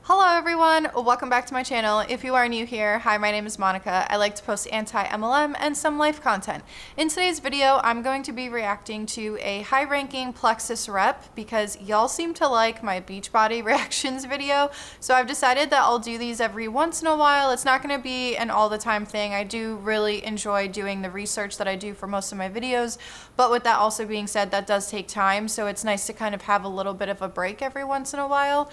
Hello everyone, welcome back to my channel. If you are new here, hi, my name is Monica. I like to post anti-MLM and some life content. In today's video, I'm going to be reacting to a high-ranking Plexus rep because y'all seem to like my Beachbody reactions video. So I've decided that I'll do these every once in a while. It's not going to be an all-the-time thing. I do really enjoy doing the research that I do for most of my videos, but with that also being said, that does take time. So it's nice to kind of have a little bit of a break every once in a while.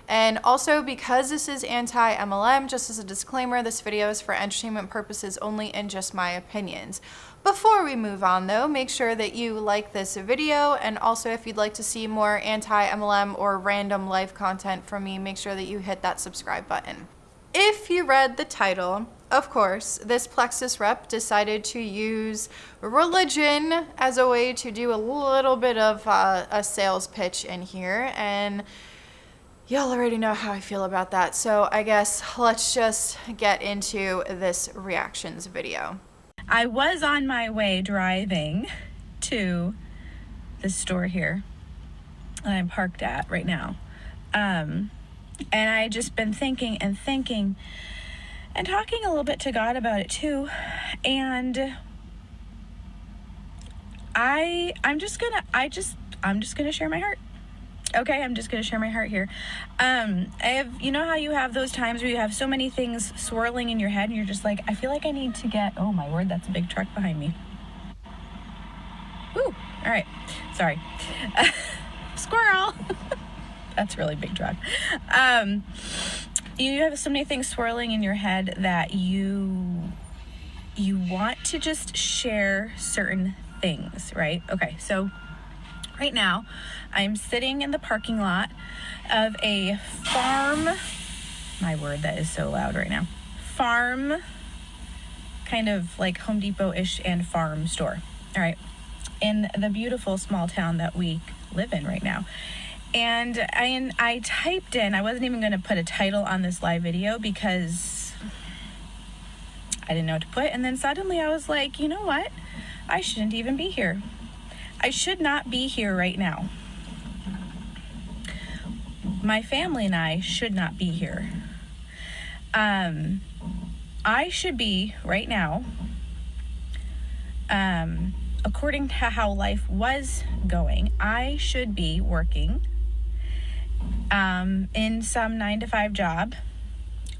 And also, because this is anti-MLM, just as a disclaimer, this video is for entertainment purposes only and just my opinions. Before we move on though, make sure that you like this video, and also if you'd like to see more anti-MLM or random life content from me, make sure that you hit that subscribe button. If you read the title, of course, this Plexus rep decided to use religion as a way to do a little bit of a sales pitch in here, and y'all already know how I feel about that, so I guess let's just get into this reactions video. I was on my way driving to the store here that I'm parked at right now. And I just been thinking and talking a little bit to God about it too. And I'm just gonna share my heart. Okay, I'm just gonna share my heart here. You know how you have those times where you have so many things swirling in your head and you're just like, I feel like I need to get, oh my word, that's a big truck behind me. Woo, all right, sorry. Squirrel. That's a really big truck. You have so many things swirling in your head that you want to just share certain things, right? Okay, so right now, I'm sitting in the parking lot of a farm, my word, that is so loud right now, farm, kind of like Home Depot-ish and farm store, all right, in the beautiful small town that we live in right now. And I typed in, I wasn't even going to put a title on this live video because I didn't know what to put, and then suddenly I was like, you know what, I shouldn't even be here. I should not be here right now. My family and I should not be here. I should be right now, according to how life was going, I should be working in some 9-to-5 job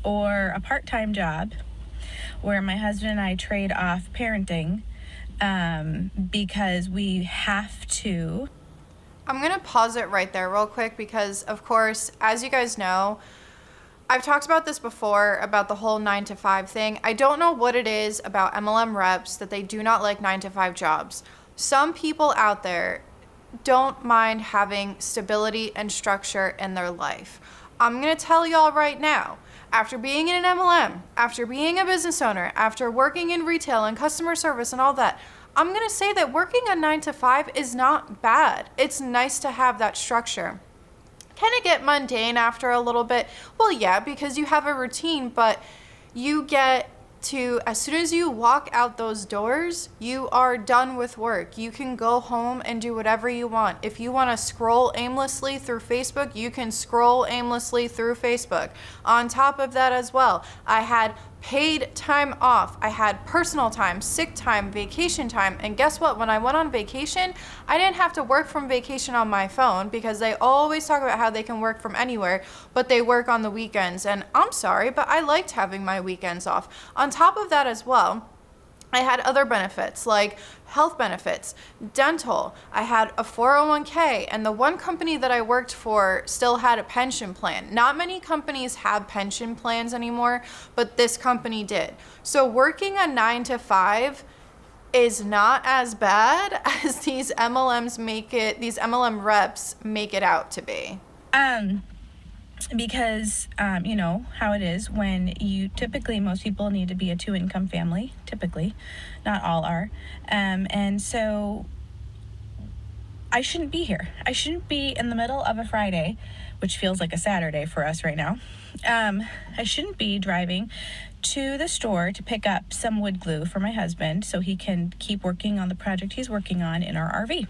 or a part-time job where my husband and I trade off parenting because we have to. I'm gonna pause it right there real quick because, of course, as you guys know, I've talked about this before about the whole 9-to-5 thing. I don't know what it is about MLM reps that they do not like 9-to-5 jobs. Some people out there don't mind having stability and structure in their life. I'm gonna tell y'all right now, after being in an MLM, after being a business owner, after working in retail and customer service and all that, I'm gonna say that working a 9-to-5 is not bad. It's nice to have that structure. Can it get mundane after a little bit? Well, yeah, because you have a routine, but you get to, as soon as you walk out those doors, you are done with work. You can go home and do whatever you want. If you want to scroll aimlessly through Facebook, you can scroll aimlessly through Facebook. On top of that as well, I had paid time off. I had personal time, sick time, vacation time, and guess what? When I went on vacation, I didn't have to work from vacation on my phone because they always talk about how they can work from anywhere, but they work on the weekends. And I'm sorry, but I liked having my weekends off. On top of that as well, I had other benefits like health benefits, dental, I had a 401k, and the one company that I worked for still had a pension plan. Not many companies have pension plans anymore, but this company did. So working a 9-to-5 is not as bad as these MLM reps make it out to be. Because you know how it is when most people need to be a 2-income family, typically, not all are, and so I shouldn't be here. I shouldn't be in the middle of a Friday, which feels like a Saturday for us right now. I shouldn't be driving to the store to pick up some wood glue for my husband so he can keep working on the project he's working on in our RV,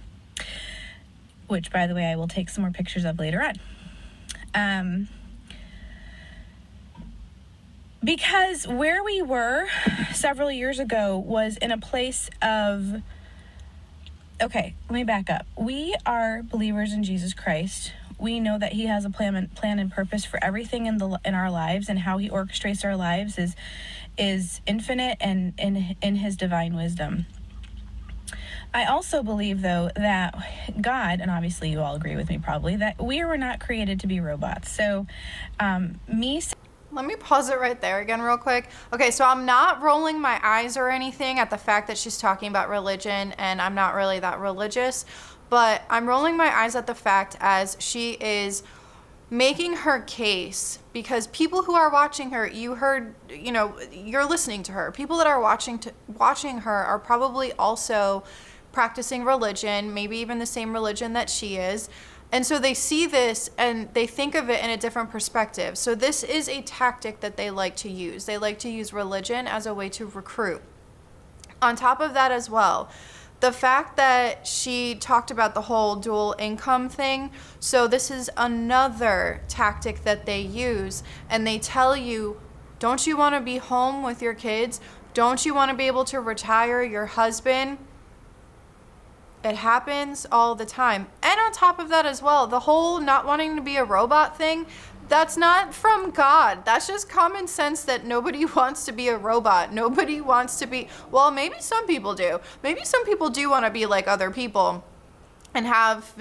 which, by the way, I will take some more pictures of later on. Because where we were several years ago was in a place of, okay, let me back up. We are believers in Jesus Christ. We know that he has a plan and purpose for everything in our lives, and how he orchestrates our lives is infinite and in his divine wisdom. I also believe, though, that God, and obviously you all agree with me probably, that we were not created to be robots. So let me pause it right there again real quick. Okay, so I'm not rolling my eyes or anything at the fact that she's talking about religion, and I'm not really that religious, but I'm rolling my eyes at the fact as she is making her case, because people who are watching her, you're listening to her. People that are watching her are probably also practicing religion, maybe even the same religion that she is. And so they see this and they think of it in a different perspective. So this is a tactic that they like to use. They like to use religion as a way to recruit. On top of that as well, the fact that she talked about the whole dual income thing. So this is another tactic that they use, and they tell you, don't you want to be home with your kids? Don't you want to be able to retire your husband? It happens all the time. And on top of that as well, the whole not wanting to be a robot thing, that's not from God. That's just common sense that nobody wants to be a robot. Nobody wants to be, well, maybe some people do. Maybe some people do want to be like other people and have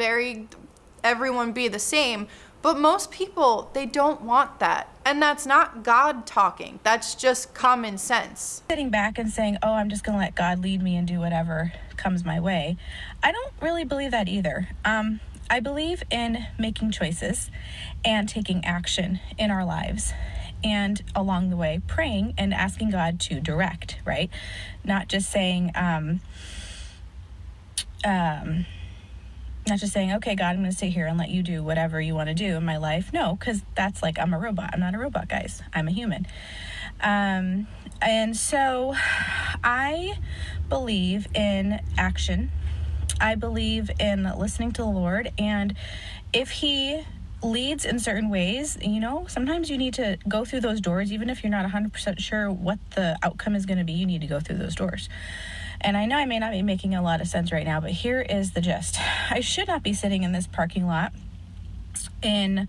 everyone be the same. But most people, they don't want that. And that's not God talking. That's just common sense. Sitting back and saying, oh, I'm just going to let God lead me and do whatever comes my way. I don't really believe that either. I believe in making choices and taking action in our lives, and along the way praying and asking God to direct, right? Not just saying, okay, God, I'm going to sit here and let you do whatever you want to do in my life. No, because that's like, I'm a robot. I'm not a robot, guys. I'm a human. And so I believe in action. I believe in listening to the Lord. And if he leads in certain ways, sometimes you need to go through those doors. Even if you're not 100% sure what the outcome is going to be, you need to go through those doors. And I know I may not be making a lot of sense right now, but here is the gist. I should not be sitting in this parking lot in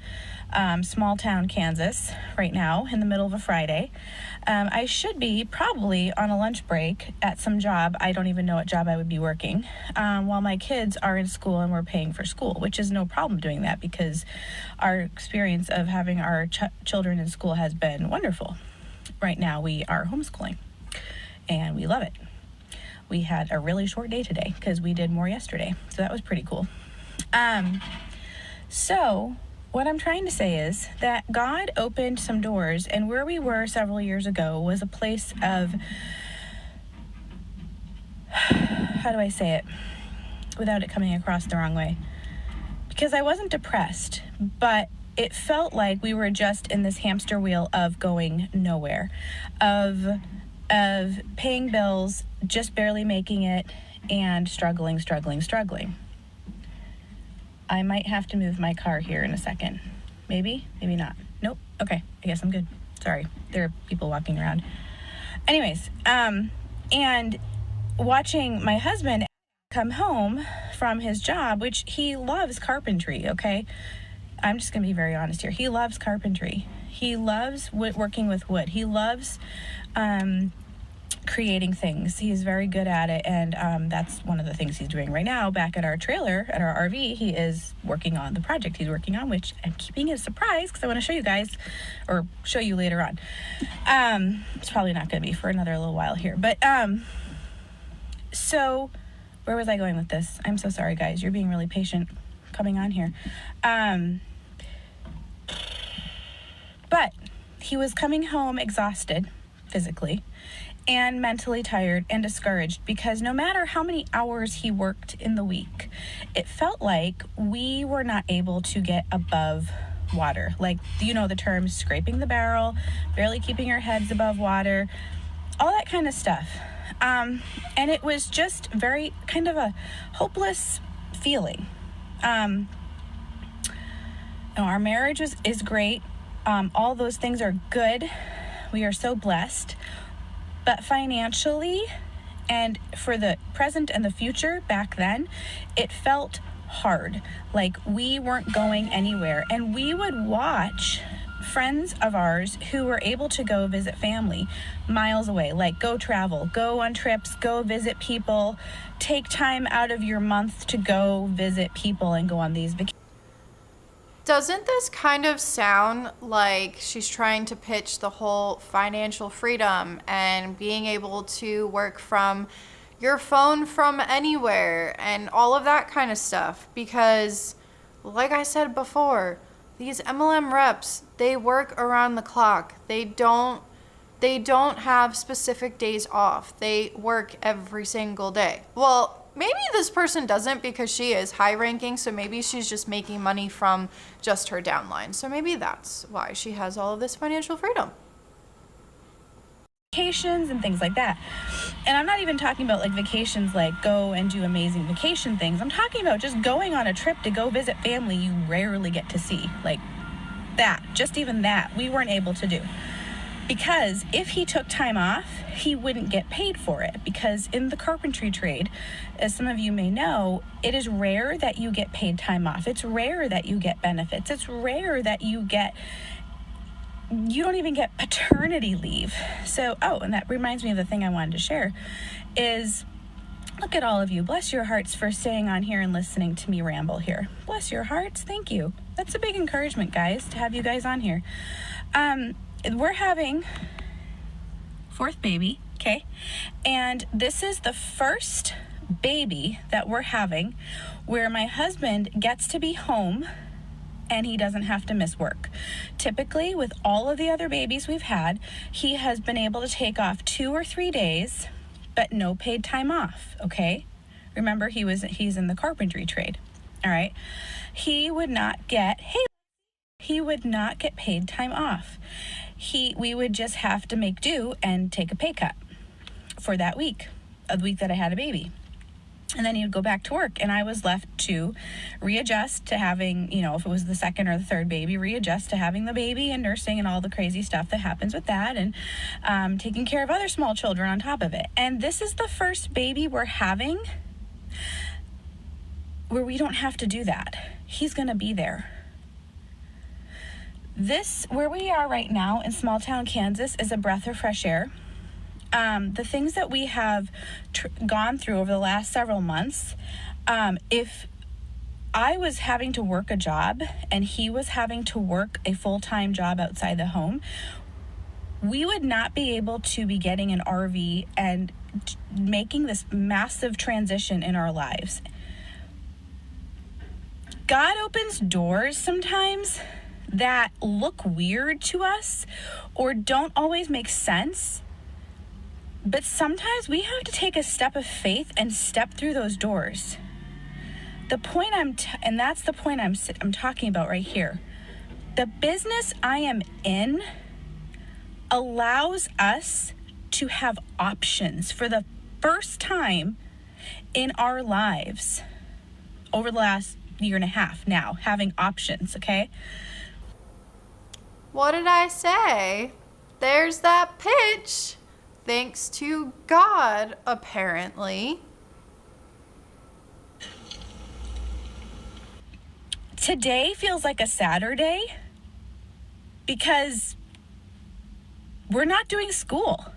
small town Kansas right now in the middle of a Friday. I should be probably on a lunch break at some job. I don't even know what job I would be working, while my kids are in school and we're paying for school, which is no problem doing that because our experience of having our children in school has been wonderful. Right now we are homeschooling and we love it. We had a really short day today because we did more yesterday, so that was pretty cool. So what I'm trying to say is that God opened some doors, and where we were several years ago was a place of, how do I say it without it coming across the wrong way? Because I wasn't depressed, but it felt like we were just in this hamster wheel of going nowhere, of paying bills, just barely making it, and struggling. I might have to move my car here in a second. Maybe not. Nope. Okay, I guess I'm good. Sorry, there are people walking around. Anyways, and watching my husband come home from his job, which he loves carpentry, okay? I'm just gonna be very honest here. He loves carpentry. He loves working with wood. He loves creating things. He's very good at it, and that's one of the things he's doing right now back at our trailer, at our RV. He is working on the project he's working on, which I'm keeping it a surprise because I want to show you guys, or show you later on. It's probably not going to be for another little while here, but so where was I going with this? I'm so sorry, guys. You're being really patient coming on here. But he was coming home exhausted physically and mentally tired and discouraged, because no matter how many hours he worked in the week, it felt like we were not able to get above water. Like, the term scraping the barrel, barely keeping our heads above water, all that kind of stuff. And it was just very kind of a hopeless feeling. Our marriage is great. All those things are good. We are so blessed. But financially, and for the present and the future back then, it felt hard. Like we weren't going anywhere. And we would watch friends of ours who were able to go visit family miles away, like go travel, go on trips, go visit people, take time out of your month to go visit people and go on these vacations. Doesn't this kind of sound like she's trying to pitch the whole financial freedom and being able to work from your phone from anywhere and all of that kind of stuff? Because, like I said before, these MLM reps, they work around the clock. They don't have specific days off. They work every single day. Well, maybe this person doesn't because she is high ranking, so maybe she's just making money from just her downline. So maybe that's why she has all of this financial freedom. Vacations and things like that. And I'm not even talking about like vacations like go and do amazing vacation things. I'm talking about just going on a trip to go visit family you rarely get to see. Like that, just even that, we weren't able to do. Because if he took time off, he wouldn't get paid for it. Because in the carpentry trade, as some of you may know, it is rare that you get paid time off. It's rare that you get benefits. It's rare that you don't even get paternity leave. So, and that reminds me of the thing I wanted to share is, look at all of you. Bless your hearts for staying on here and listening to me ramble here. Bless your hearts. Thank you. That's a big encouragement, guys, to have you guys on here. We're having fourth baby, okay? And this is the first baby that we're having where my husband gets to be home and he doesn't have to miss work. Typically, with all of the other babies we've had, he has been able to take off 2 or 3 days, but no paid time off, okay? Remember, he's in the carpentry trade, all right? He would not get paid time off. We would just have to make do and take a pay cut for that week, a week that I had a baby. And then he would go back to work, and I was left to readjust to having, if it was the second or the third baby, readjust to having the baby and nursing and all the crazy stuff that happens with that, and taking care of other small children on top of it. And this is the first baby we're having where we don't have to do that. He's going to be there. This, where we are right now in small town Kansas, is a breath of fresh air. The things that we have gone through over the last several months, if I was having to work a job and he was having to work a full-time job outside the home, we would not be able to be getting an RV and making this massive transition in our lives. God opens doors sometimes that look weird to us or don't always make sense. But sometimes we have to take a step of faith and step through those doors. The point and that's the point I'm talking about right here. The business I am in allows us to have options for the first time in our lives over the last year and a half now, having options, okay? What did I say? There's that pitch. Thanks to God, apparently. Today feels like a Saturday because we're not doing school.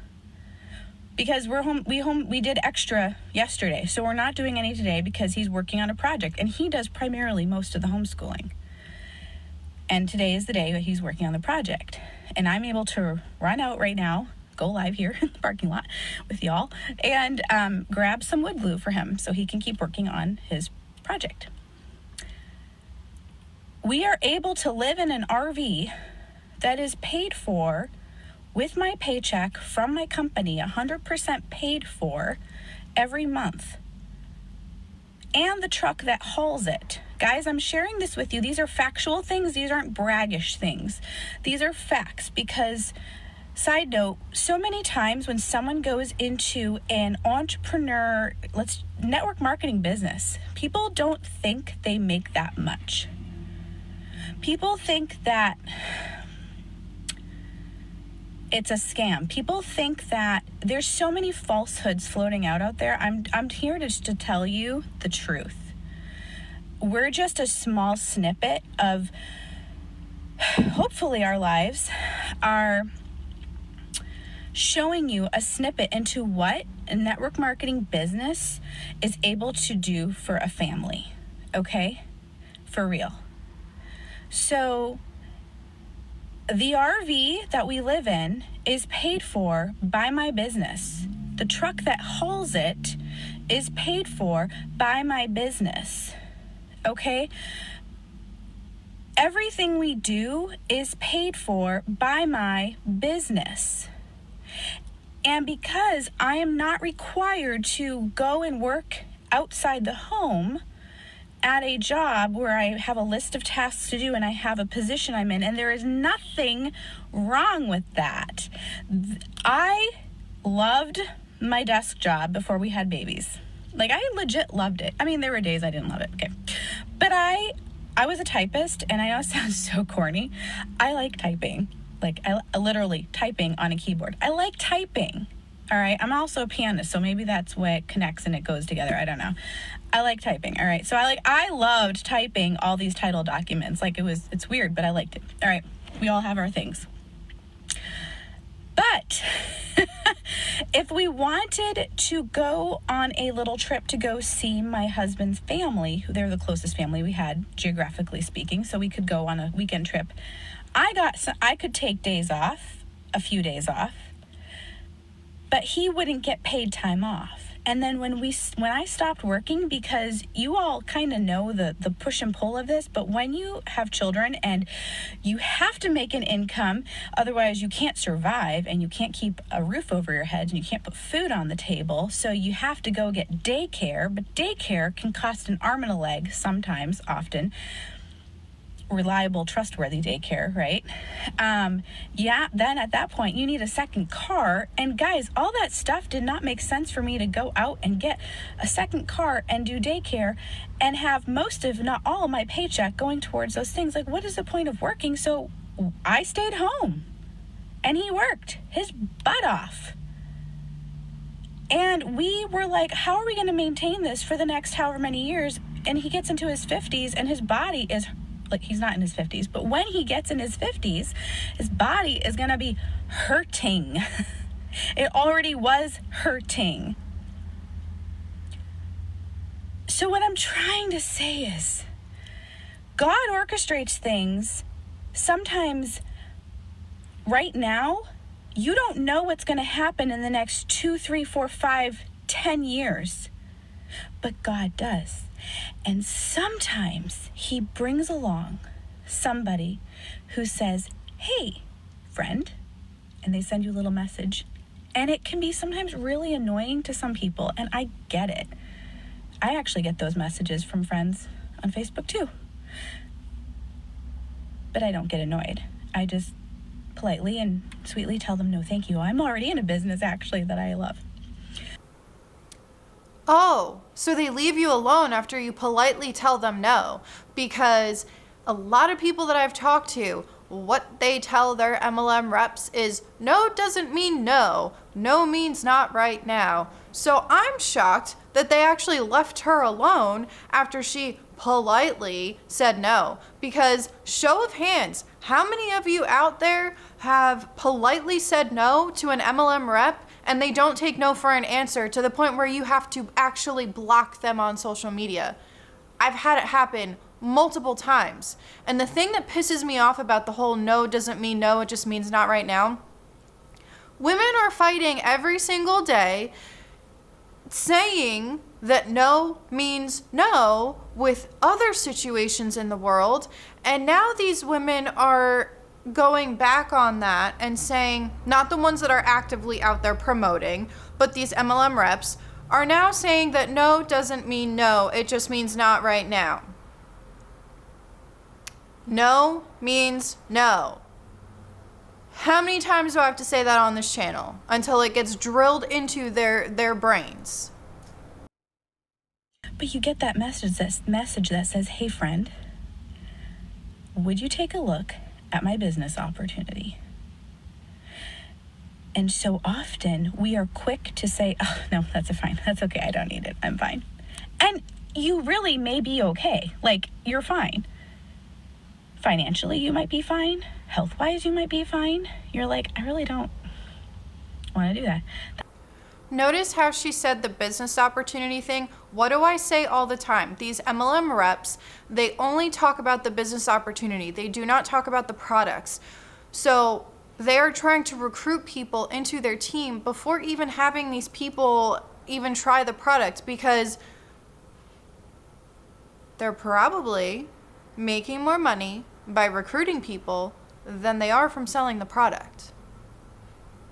Because we're home, we did extra yesterday. So we're not doing any today because he's working on a project and he does primarily most of the homeschooling. And today is the day that he's working on the project. And I'm able to run out right now, go live here in the parking lot with y'all, and grab some wood glue for him so he can keep working on his project. We are able to live in an RV that is paid for with my paycheck from my company, 100% paid for every month. And the truck that hauls it. Guys, I'm sharing this with you. These are factual things. These aren't braggish things. These are facts because, side note, so many times when someone goes into an entrepreneur, network marketing business, people don't think they make that much. People think that it's a scam. People think that there's so many falsehoods floating out there. I'm here to tell you the truth. We're just a small snippet of, hopefully our lives are showing you a snippet into what a network marketing business is able to do for a family, okay? For real. So the RV that we live in is paid for by my business. The truck that hauls it is paid for by my business, okay? Everything we do is paid for by my business. And because I am not required to go and work outside the home at a job where I have a list of tasks to do and I have a position I'm in, and there is nothing wrong with that. I loved my desk job before we had babies. Like, I legit loved it. I mean, there were days I didn't love it, okay. But I was a typist, and I know it sounds so corny. I like typing. Like, I literally typing on a keyboard. I like typing, all right? I'm also a pianist, so maybe that's what connects and it goes together. I don't know. I like typing, all right? So I loved typing all these title documents. Like, it's weird, but I liked it. All right, we all have our things. But if we wanted to go on a little trip to go see my husband's family, who they're the closest family we had, geographically speaking, so we could go on a weekend trip, I could take days off, a few days off, but he wouldn't get paid time off. And then when I stopped working, because you all kind of know the push and pull of this, but when you have children and you have to make an income, otherwise you can't survive and you can't keep a roof over your head and you can't put food on the table, so you have to go get daycare, but daycare can cost an arm and a leg sometimes, often. Reliable, trustworthy daycare, right? Then at that point you need a second car, and guys, all that stuff did not make sense for me to go out and get a second car and do daycare and have most, if not all, of my paycheck going towards those things. Like, what is the point of working? So I stayed home and he worked his butt off. And we were like, how are we going to maintain this for the next however many years? And he gets into his 50s and his body is, like, he's not in his 50s, but when he gets in his 50s, his body is going to be hurting. It already was hurting. So what I'm trying to say is, God orchestrates things. Sometimes right now, you don't know what's going to happen in the next 2, 3, 4, 5, 10 years, but God does. And sometimes he brings along somebody who says, hey, friend, and they send you a little message. And it can be sometimes really annoying to some people, and I get it. I actually get those messages from friends on Facebook too. But I don't get annoyed. I just politely and sweetly tell them no thank you. I'm already in a business, actually, that I love. Oh, so they leave you alone after you politely tell them no. Because a lot of people that I've talked to, what they tell their MLM reps is no doesn't mean no. No means not right now. So I'm shocked that they actually left her alone after she politely said no. Because show of hands, how many of you out there have politely said no to an MLM rep and they don't take no for an answer to the point where you have to actually block them on social media? I've had it happen multiple times. And the thing that pisses me off about the whole no doesn't mean no, it just means not right now, women are fighting every single day saying that no means no with other situations in the world, and now these women are going back on that and saying, not the ones that are actively out there promoting, but these MLM reps are now saying that no doesn't mean no, it just means not right now. No means no. How many times do I have to say that on this channel until it gets drilled into their brains? But you get that message that says, hey friend, would you take a look at my business opportunity? And so often we are quick to say, oh, no, that's fine. That's okay. I don't need it. I'm fine. And you really may be okay. Like, you're fine. Financially, you might be fine. Health-wise, you might be fine. You're like, I really don't want to do that. Notice how she said the business opportunity thing. What do I say all the time? These MLM reps, they only talk about the business opportunity. They do not talk about the products. So they are trying to recruit people into their team before even having these people even try the product, because they're probably making more money by recruiting people than they are from selling the product.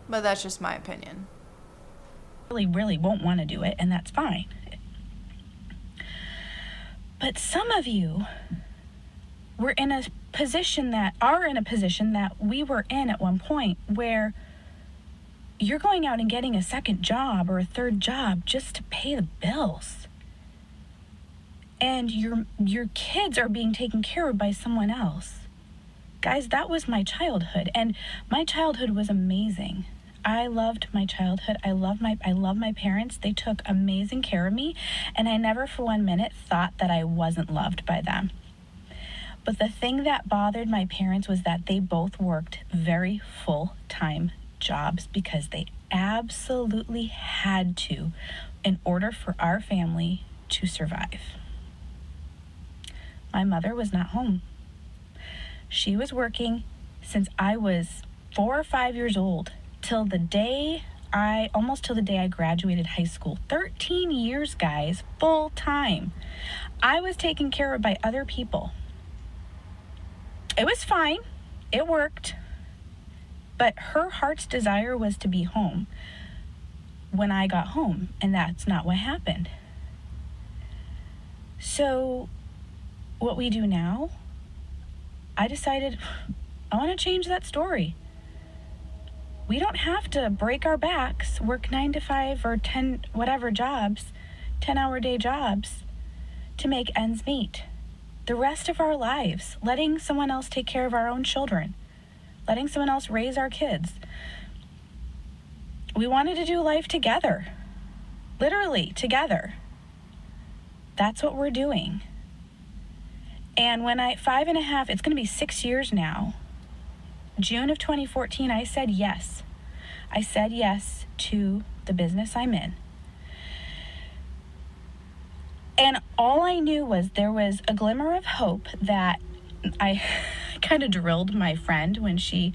But that's just my opinion. Really won't want to do it, and that's fine. But some of you are in a position that we were in at one point, where you're going out and getting a second job or a third job just to pay the bills. And your kids are being taken care of by someone else. Guys, that was my childhood, and my childhood was amazing. I loved my childhood. I love my parents. They took amazing care of me, and I never for 1 minute thought that I wasn't loved by them. But the thing that bothered my parents was that they both worked very full-time jobs, because they absolutely had to in order for our family to survive. My mother was not home. She was working since I was 4 or 5 years old till the day I graduated high school. 13 years, guys, full time. I was taken care of by other people. It was fine. It worked. But her heart's desire was to be home when I got home, and that's not what happened. So what we do now, I decided I want to change that story. We don't have to break our backs, work 9 to 5 or 10 whatever jobs, 10-hour day jobs to make ends meet. The rest of our lives, letting someone else take care of our own children, letting someone else raise our kids. We wanted to do life together, literally together. That's what we're doing. And when it's going to be 6 years now, June of 2014, I said yes. I said yes to the business I'm in. And all I knew was there was a glimmer of hope that I kind of drilled my friend when she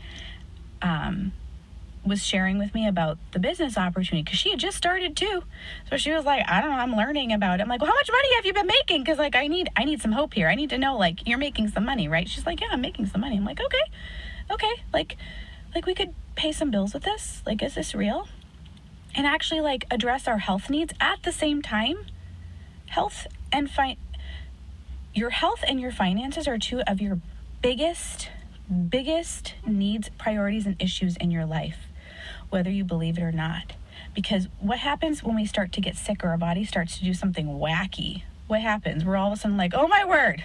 was sharing with me about the business opportunity, because she had just started too. So she was like, I don't know, I'm learning about it. I'm like, well, how much money have you been making? Because like I need some hope here. I need to know, like, you're making some money, right? She's like, yeah, I'm making some money. I'm like, okay, like we could pay some bills with this. Like, is this real? And actually like address our health needs at the same time. Your health and your finances are two of your biggest needs, priorities, and issues in your life, whether you believe it or not. Because what happens when we start to get sick or our body starts to do something wacky? What happens? We're all of a sudden like, oh my word,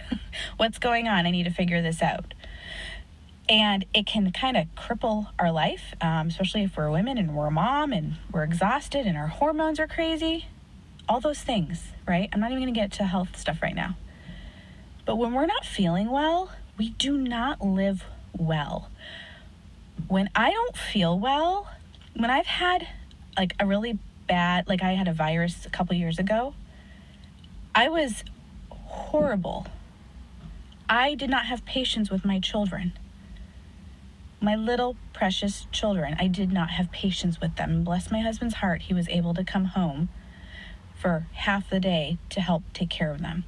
what's going on? I need to figure this out. And it can kind of cripple our life, especially if we're women and we're a mom and we're exhausted and our hormones are crazy. All those things, right? I'm not even going to get to health stuff right now. But when we're not feeling well, we do not live well. When I don't feel well, when I've had like a really bad, like I had a virus a couple years ago, I was horrible. I did not have patience with my children. My little precious children, I did not have patience with them. And bless my husband's heart, he was able to come home for half the day to help take care of them.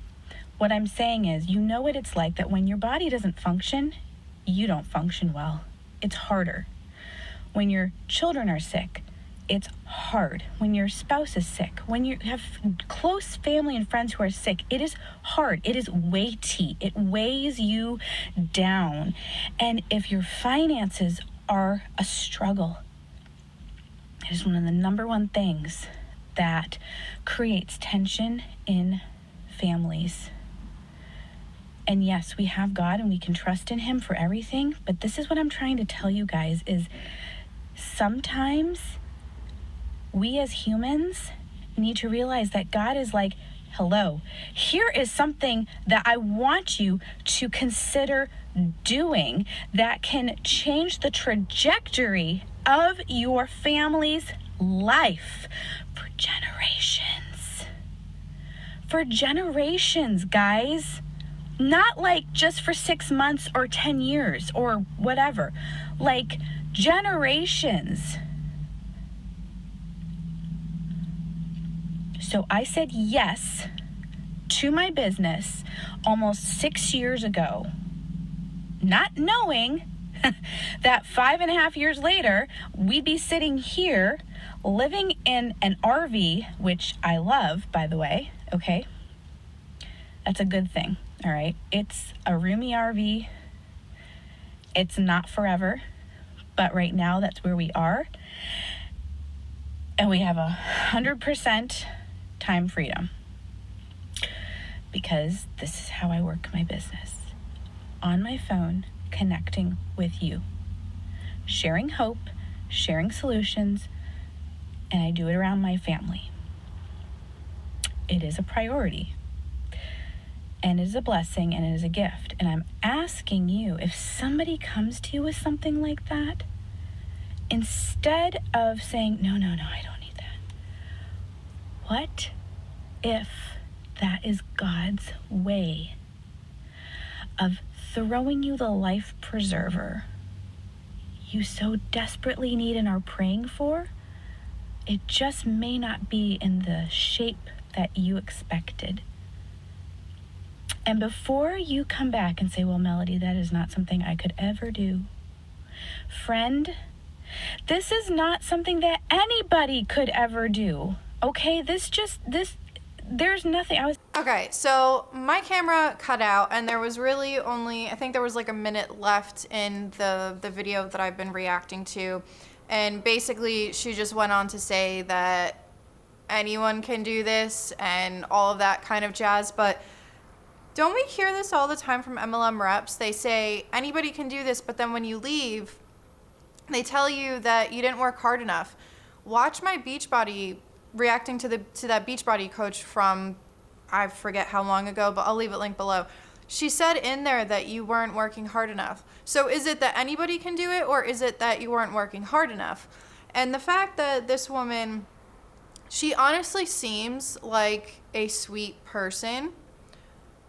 What I'm saying is, you know what it's like that when your body doesn't function, you don't function well. It's harder. When your children are sick, it's hard. When your spouse is sick, when you have close family and friends who are sick, it is hard. It is weighty. It weighs you down. And if your finances are a struggle, it is one of the number one things that creates tension in families. And yes, we have God and we can trust in him for everything, but this is what I'm trying to tell you guys is sometimes we as humans need to realize that God is like, hello, here is something that I want you to consider doing that can change the trajectory of your family's life for generations. For generations, guys. Not like just for 6 months or 10 years or whatever. Like generations. So I said yes to my business almost 6 years ago, not knowing that 5.5 years later, we'd be sitting here living in an RV, which I love, by the way, okay? That's a good thing, all right? It's a roomy RV. It's not forever, but right now that's where we are. And we have 100% time freedom because this is how I work my business. On my phone, connecting with you, sharing hope, sharing solutions, and I do it around my family. It is a priority, and it is a blessing, and it is a gift. And I'm asking you, if somebody comes to you with something like that, instead of saying, no, I don't need that. What if that is God's way of throwing you the life preserver you so desperately need and are praying for? It just may not be in the shape that you expected. And before you come back and say, well, Melody, that is not something I could ever do. Friend, this is not something that anybody could ever do. Okay, there's nothing. Okay, so my camera cut out and there was really only, I think there was like a minute left in the video that I've been reacting to. And basically she just went on to say that anyone can do this and all of that kind of jazz. But don't we hear this all the time from MLM reps? They say anybody can do this, but then when you leave, they tell you that you didn't work hard enough. Watch my Beachbody reacting to that Beachbody coach from, I forget how long ago, but I'll leave it linked below. She said in there that you weren't working hard enough. So is it that anybody can do it, or is it that you weren't working hard enough? And the fact that this woman, she honestly seems like a sweet person.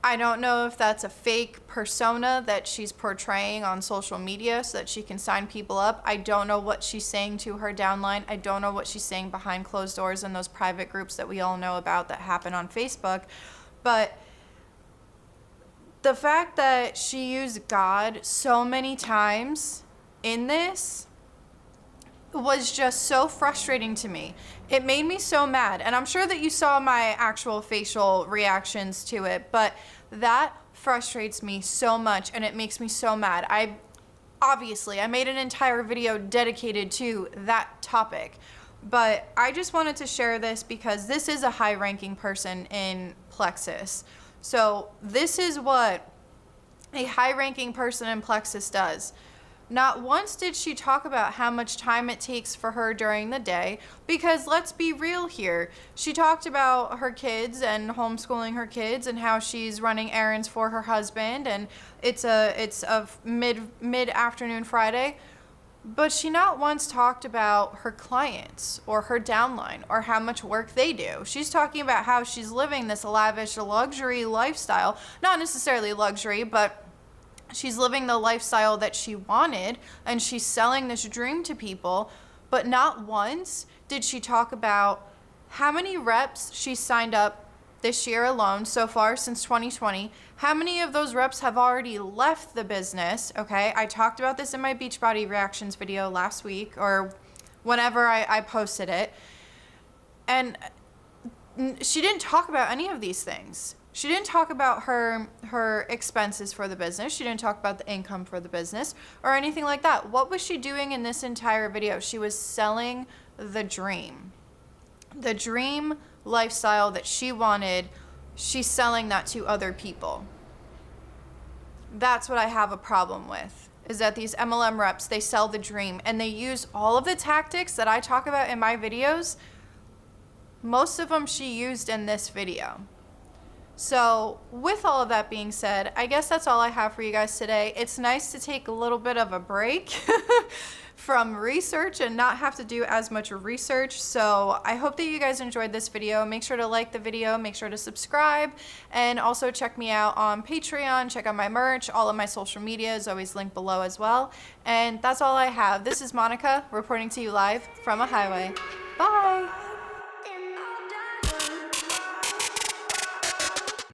I don't know if that's a fake persona that she's portraying on social media so that she can sign people up. I don't know what she's saying to her downline. I don't know what she's saying behind closed doors in those private groups that we all know about that happen on Facebook. But the fact that she used God so many times in this was just so frustrating to me. It made me so mad. And I'm sure that you saw my actual facial reactions to it, but that frustrates me so much and it makes me so mad. I made an entire video dedicated to that topic, but I just wanted to share this because this is a high-ranking person in Plexus. So this is what a high-ranking person in Plexus does. Not once did she talk about how much time it takes for her during the day, because let's be real here. She talked about her kids and homeschooling her kids and how she's running errands for her husband, and it's a mid-afternoon Friday. But she not once talked about her clients or her downline or how much work they do. She's talking about how she's living this lavish luxury lifestyle. Not necessarily luxury, but she's living the lifestyle that she wanted, and she's selling this dream to people. But not once did she talk about how many reps she signed up this year alone so far since 2020. How many of those reps have already left the business? Okay, I talked about this in my Beachbody reactions video last week or whenever I posted it. And she didn't talk about any of these things. She didn't talk about her expenses for the business. She didn't talk about the income for the business or anything like that. What was she doing in this entire video? She was selling the dream lifestyle that she wanted. She's selling that to other people. That's what I have a problem with. is that these MLM reps, they sell the dream and they use all of the tactics that I talk about in my videos. Most of them she used in this video. So with all of that being said, I guess that's all I have for you guys today. It's nice to take a little bit of a break from research and not have to do as much research. So I hope that you guys enjoyed this video. Make sure to like the video, make sure to subscribe, and also check me out on Patreon, check out my merch. All of my social media is always linked below as well. And that's all I have. This is Monica reporting to you live from a highway. Bye.